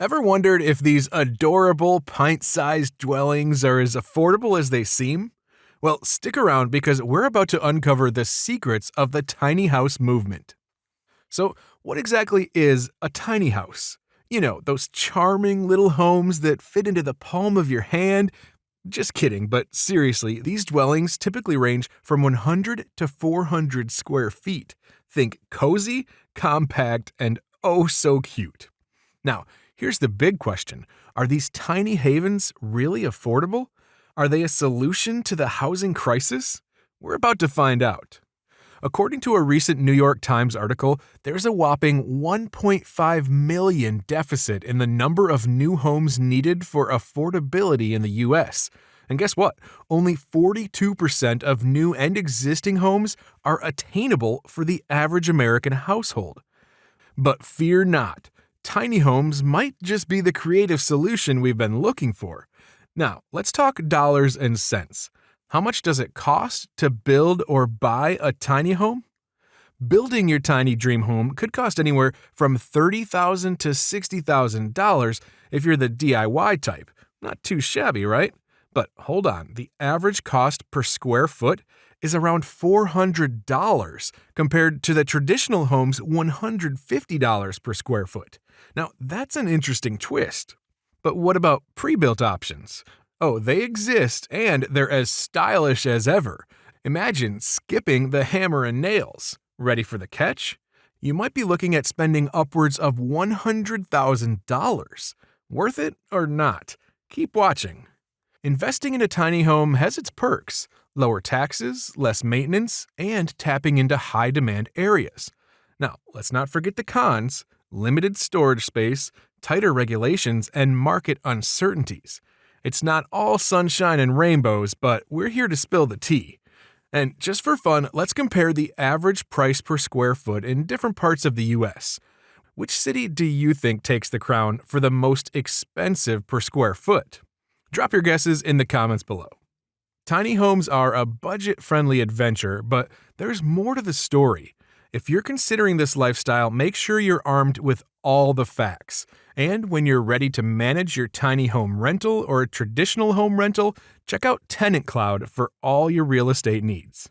Ever wondered if these adorable pint-sized dwellings are as affordable as they seem? Well, stick around because we're about to uncover the secrets of the tiny house movement. So, what exactly is a tiny house? You know, those charming little homes that fit into the palm of your hand. Just kidding, but seriously, these dwellings typically range from 100 to 400 square feet. Think cozy, compact, and oh so cute. Now, here's the big question. Are these tiny havens really affordable? Are they a solution to the housing crisis? We're about to find out. According to a recent New York Times article, there's a whopping 1.5 million deficit in the number of new homes needed for affordability in the US. And guess what? Only 42% of new and existing homes are attainable for the average American household. But fear not. Tiny homes might just be the creative solution we've been looking for. Now, let's talk dollars and cents. How much does it cost to build or buy a tiny home? Building your tiny dream home could cost anywhere from $30,000 to $60,000 if you're the DIY type. Not too shabby, right? But hold on, the average cost per square foot is around $400 compared to the traditional home's $150 per square foot. Now, that's an interesting twist. But what about pre-built options? Oh, they exist, and they're as stylish as ever. Imagine skipping the hammer and nails. Ready for the catch? You might be looking at spending upwards of $100,000. Worth it or not? Keep watching. Investing in a tiny home has its perks: lower taxes, less maintenance, and tapping into high-demand areas. Now, let's not forget the cons: limited storage space, tighter regulations, and market uncertainties. It's not all sunshine and rainbows, but we're here to spill the tea. And just for fun, let's compare the average price per square foot in different parts of the US. Which city do you think takes the crown for the most expensive per square foot? Drop your guesses in the comments below. Tiny homes are a budget-friendly adventure, but there's more to the story. If you're considering this lifestyle, make sure you're armed with all the facts. And when you're ready to manage your tiny home rental or a traditional home rental, check out TenantCloud for all your real estate needs.